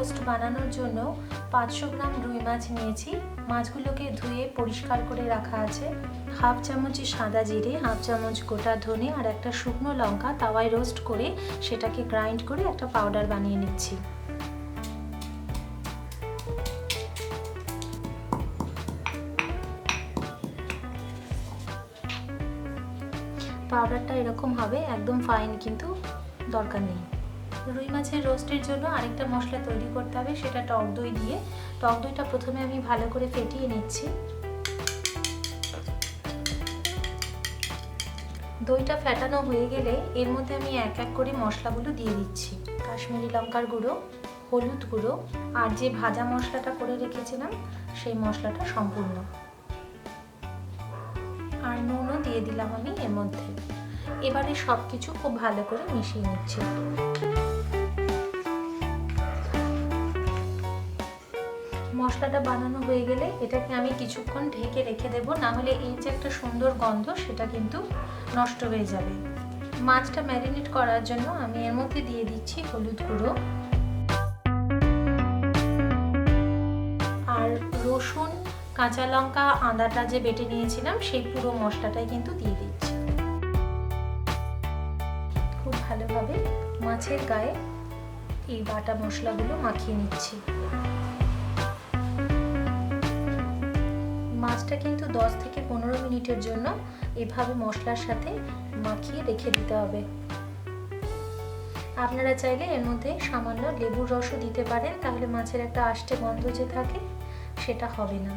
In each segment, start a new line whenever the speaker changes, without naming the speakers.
Roast বানানোর জন্য 500 গ্রাম রুই মাছ নিয়েছি। মাছগুলোকে ধুয়ে পরিষ্কার করে রাখা আছে। হাফ চামচ সাদা জিরে, হাফ চামচ গোটা ধনে আর একটা শুকনো লঙ্কা তাওয়ায় রোস্ট করে সেটাকে গ্রাইন্ড করে একটা পাউডার বানিয়ে নিচ্ছি। পাউডারটা এরকম হবে, একদম ফাইন কিন্তু দরকার নেই। রুই মাছের রোস্টের জন্য আরেকটা মশলা তৈরি করতে হবে, সেটা টক দই দিয়ে। টক দইটা প্রথমে আমি ভালো করে ফেটিয়ে নিচ্ছি। দইটা ফেটানো হয়ে গেলে এর মধ্যে আমি এক এক করে মশলাগুলো দিয়ে দিচ্ছি। কাশ্মীরি লঙ্কার গুঁড়ো, হলুদ গুঁড়ো আর যে ভাজা মশলাটা করে রেখেছিলাম সেই মশলাটা সম্পূর্ণ, আর নুনও দিয়ে দিলাম আমি এর মধ্যে। এবারে সব কিছু খুব ভালো করে মিশিয়ে নিচ্ছি। মশলাটা বানানো হয়ে গেলে এটাকে আমি কিছুক্ষণ ঢেকে রেখে দেবো, না হলে এই যে একটা সুন্দর গন্ধ সেটা কিন্তু নষ্ট হয়ে যাবে। মাছটা ম্যারিনেট করার জন্য আমি এর মধ্যে দিয়ে দিচ্ছি হলুদ গুঁড়ো আর রসুন, কাঁচা লঙ্কা, আদাটা যে বেটে নিয়েছিলাম সেই পুরো মশলাটাই কিন্তু দিয়ে দিচ্ছি। খুব ভালোভাবে মাছের গায়ে এই বাটা মশলাগুলো মাখিয়ে নিচ্ছি। মাছটা কিন্তু 10 থেকে 15 মিনিটের জন্য এভাবে মশলার সাথে মাখিয়ে রেখে দিতে হবে। আপনারা চাইলে এর মধ্যে সামান্য লেবুর রসও দিতে পারেন, তাহলে মাছের একটা আষ্টে গন্ধ যে থাকে সেটা হবে না।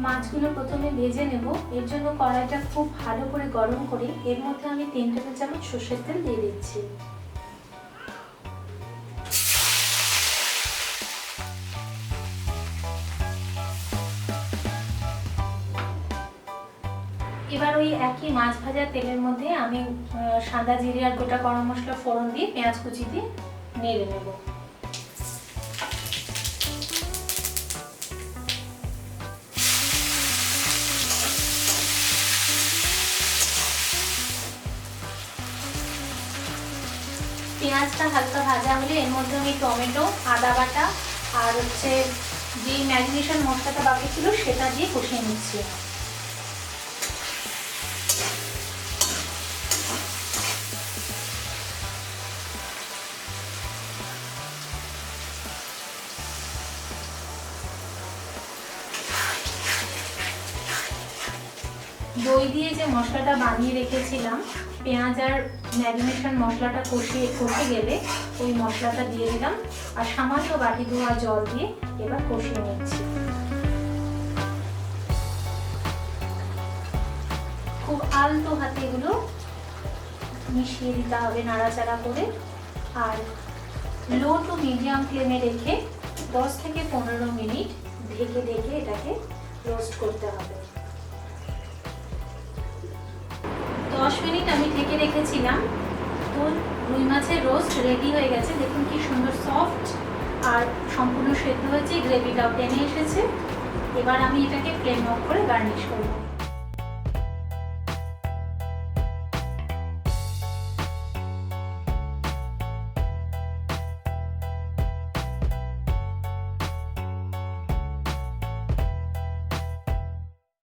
মাছগুলো প্রথমে ভেজে নেব। এর জন্য কড়াইটা খুব ভালো করে গরম করে এর মধ্যে আমি 3 টেবিল চামচ সরষের তেল দিয়ে দিচ্ছি। এবার ওই একই মাছ ভাজা তেলের মধ্যে আমি সাদা জিরে আর গোটা গরম মশলা ফোড়ন দিয়ে পেঁয়াজ কুচি দিয়ে নেড়ে নেব। পেঁয়াজটা হালকা ভাজা হলে এর মধ্যে আমি টমেটো, আদা বাটা আর যে ম্যারিনেশন মশলাটা বাকি ছিল সেটা দিয়ে কষিয়ে নিচ্ছি। দই দিয়ে যে মশলাটা বানিয়ে রেখেছিলাম, পেঁয়াজ আর ম্যারিনেশন মশলাটা কষে গেলে ওই মশলাটা দিয়ে দিলাম আর সামান্য বাটি ধোয়া জল দিয়ে এবার কষিয়ে নিচ্ছি। খুব আলতো হাতে এগুলো মিশিয়ে দিতে হবে নাড়াচাড়া করে, আর লো টু মিডিয়াম ফ্লেমে রেখে 10 থেকে 15 মিনিট ঢেকে এটাকে রোস্ট করতে হবে। 10 মিনিট আমি ঢেকে রেখেছিলাম, তো রুই মাছের রোস্ট রেডি হয়ে গেছে। দেখুন কি সুন্দর সফট আর সম্পূর্ণ সেদ্ধ হয়েছে, গ্রেভিটাও টেনে এসেছে। এবার আমি এটাকে ফ্লেম অফ করে গার্নিশ করব।